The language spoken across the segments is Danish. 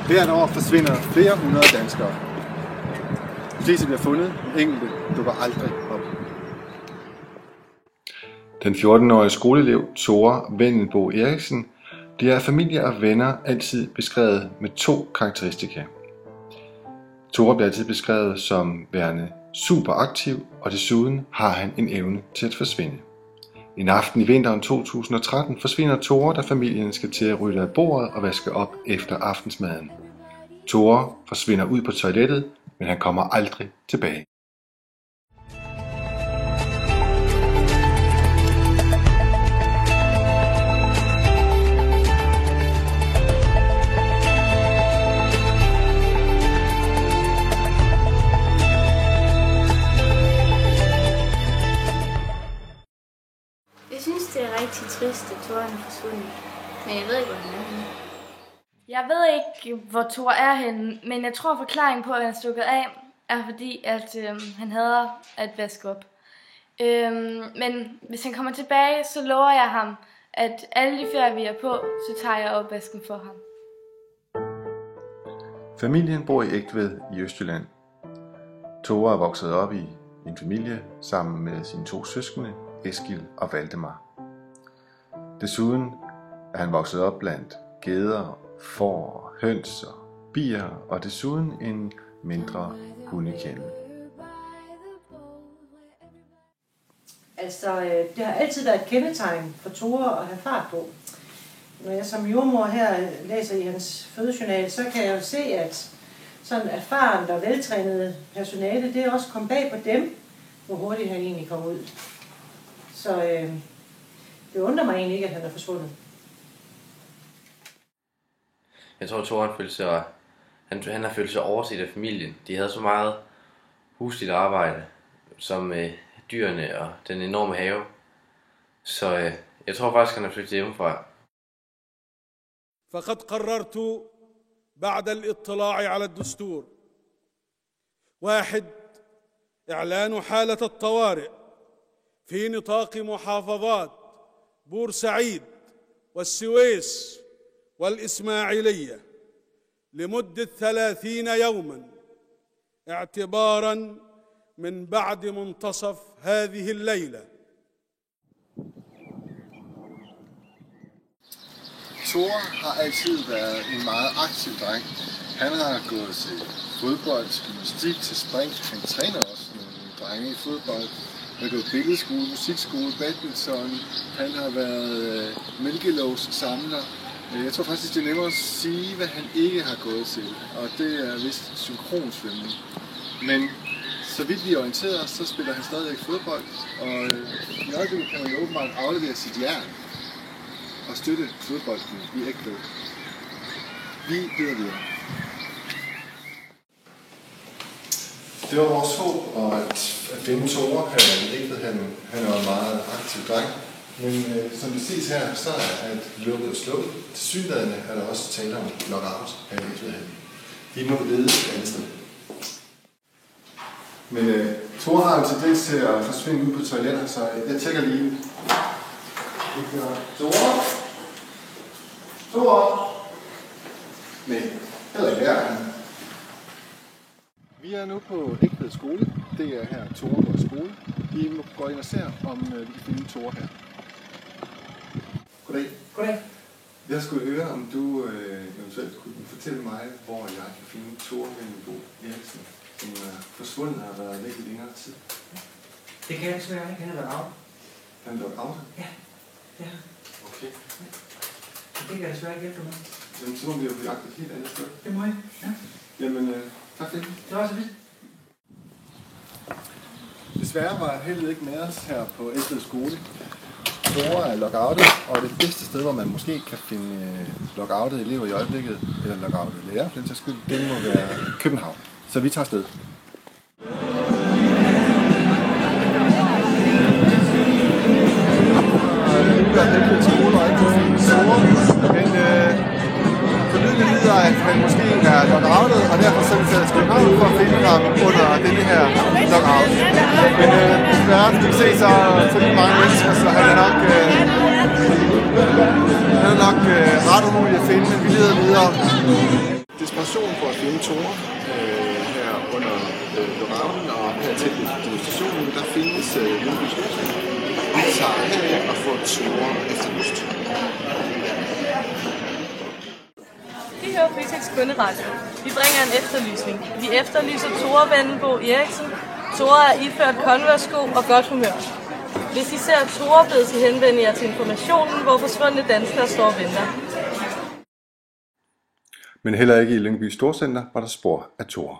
Hvert år forsvinder flere hundrede danskere. De fleste bliver fundet, enkelte dukker aldrig op. Den 14-årige skoleelev Tore Vendelbo Eriksen bliver af familie og venner altid beskrevet med 2 karakteristika. Tore bliver altid beskrevet som værende super aktiv, og desuden har han en evne til at forsvinde. En aften i vinteren 2013 forsvinder Tore, da familien skal til at rydde af bordet og vaske op efter aftensmaden. Tore forsvinder ud på toilettet, men han kommer aldrig tilbage. Jeg synes, det er rigtig trist, at Tore er forsvundet. Men jeg ved ikke, hvor han er henne. Jeg ved ikke, hvor Tore er henne, men jeg tror, forklaringen på, at han er stukket af, er fordi, at han hader at vaske op. Men hvis han kommer tilbage, så lover jeg ham, at alle de ferier, vi er på, så tager jeg opvasken for ham. Familien bor i Egtved i Østjylland. Tore er vokset op i en familie sammen med sine 2 søskende, Eskil og Valdemar. Desuden er han vokset op blandt geder, får, høns og bier, og desuden en mindre hundekennel. Altså, det har altid været et kendetegn for Tore at have fart på. Når jeg som jordmor her læser i hans fødejournal, så kan jeg jo se, at sådan erfarent og veltrænet personale, det er også kommet bag på dem, hvor hurtigt han egentlig kom ud. Så det undrer mig egentlig ikke, at han er forsvundet. Jeg tror, Tore han har følt sig overset af familien. De havde så meget husligt arbejde, som dyrene og den enorme have. Så jeg tror faktisk, han har flyttet hjemmefra. فقد قررت بعد الاطلاع على الدستور 1. إعلان حالة الطوارئ في نطاق محافظات بورسعيد والسويس والإسماعيلية لمدة 30 يوما اعتبارا من بعد منتصف هذه الليلة. Tore har altid været en meget aktiv dreng. Han har gået til fodbold, til gymnastik, til spring. Han træner også nogle drenge i fodbold. Han har gået billedskole, musikskole, badminton. Han har været mælkelovssamler. Jeg tror faktisk, det er nemmere at sige, hvad han ikke har gået til. Og det er vist synkronsvømning. Men så vidt vi orienterer os, så spiller han stadigvæk fodbold. Og i øjeblikket kan man jo åbenbart aflevere sit jern og støtte fodbolden i Egtved. Vi byder videre. Det var vores håb at finde Tore her i Egtved. Han er en meget aktiv dreng. Men som det ses her, så er det lukket og slukket. Tilsyneladende er der også tale om lockout her i Egtved. Vi må lede et andet sted. Men Tore har en tendens til at forsvinde ud på toiletter, så jeg tjekker lige. Tore? Tore? Nej, heller ikke her. Vi er nu på Egtved skole. Det er her Tore går i skole. Vi går ind og ser, om vi kan finde Tore her. Goddag. Goddag. Jeg skulle høre, om du eventuelt kunne fortælle mig, hvor jeg kan finde Tore Vendelbo Eriksen, som er forsvundet og har været væk i længere tid. Det kan jeg desværre ikke. Han er lockout. Han er lockout? Ja, det er han. Okay. Det kan jeg desværre ikke hjælpe med. Jamen, så må vi jo blive jagtet et helt andet sted. Det må jeg. Ja. Jamen, tak for det. Det var så vidt. Desværre var heldet ikke med os her på Egtved skole. Tore er lockoutet, og det bedste sted, hvor man måske kan finde lockoutede elever i øjeblikket, eller lockoutede lærere for den sags skyld, det må være København. Så vi tager afsted. Nu er Egtved skole og ikke finde Tore, men forlydende lyder, at han måske er lockoutet, og derfor så er vi taget til København for at finde ham under denne her lockout. Men desværre, som I kan se, så er det mange mennesker, så han er nok ret umuligt at finde, men vi leder videre. information for at finde Tore her under Lorraine og her tæt ved demonstrationen, der findes Lyngby Storcenter. Vi tager her og får Tore efterlyst. Vi hører Føtex Kunderadio. Vi bringer en efterlysning. Vi efterlyser Tore Vendelbo Eriksen. Tore er iført Converse-sko og godt humør. Hvis I ser Tore, bedes I henvende jer til informationen, hvor forsvundne danskere står og venter. Men heller ikke i Lyngby Storcenter var der spor af Tore.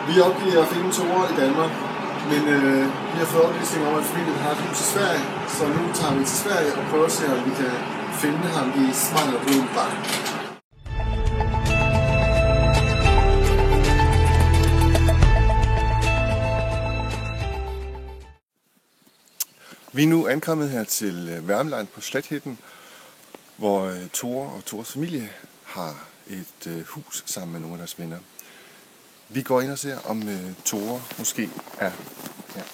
Vi opgiver at finde Tore i Danmark, men vi har fået oplysning om, at familien har et hus i Sverige, så nu tager vi til Sverige og prøver at se, om vi kan finde ham i Smangerbyen Bar. Vi er nu ankommet her til Värmland på Slättheden, hvor Tore og Tores familie har et hus sammen med nogle af deres venner. Vi går ind og ser, om Tore måske er her.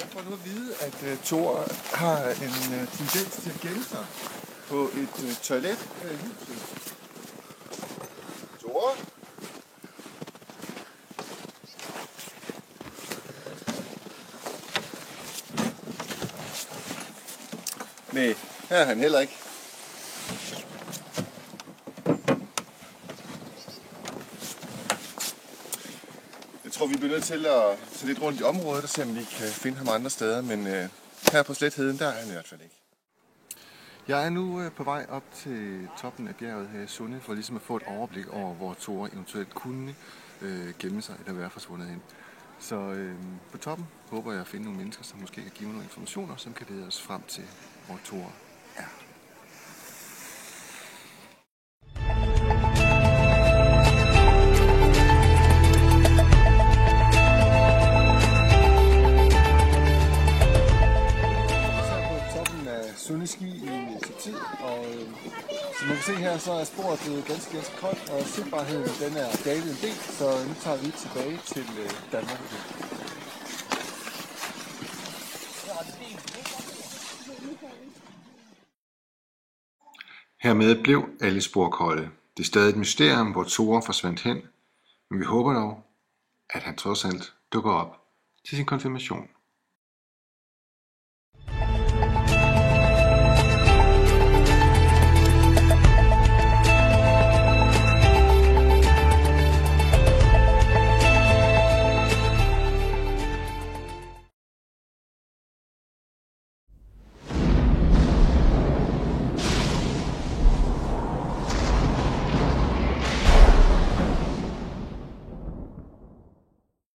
Jeg får nu at vide, at Tore har en tendens til at gemme sig på et toilet her i huset. Tore? Nej, her er han heller ikke. Jeg tror, vi bliver nødt til at tage lidt rundt i området og se, om vi kan finde ham andre steder, men her på Slättheden, der er han i hvert fald ikke. Jeg er nu på vej op til toppen af bjerget her i Sunde, for ligesom at få et overblik over, hvor Tore eventuelt kunne gemme sig eller være forsvundet hen. Så på toppen håber jeg at finde nogle mennesker, som måske kan give nogle informationer, som kan lede os frem til, hvor Tore er. Sundeski i Tyrkiet, og som man kan se her, så er sporet blevet ganske koldt, og sigtbarheden den er dalet en del, så nu tager vi tilbage til Danmark igen. Hermed blev alle spor kolde. Det er stadig et mysterium, hvor Tore forsvandt hen, men vi håber dog, at han trods alt dukker op til sin konfirmation.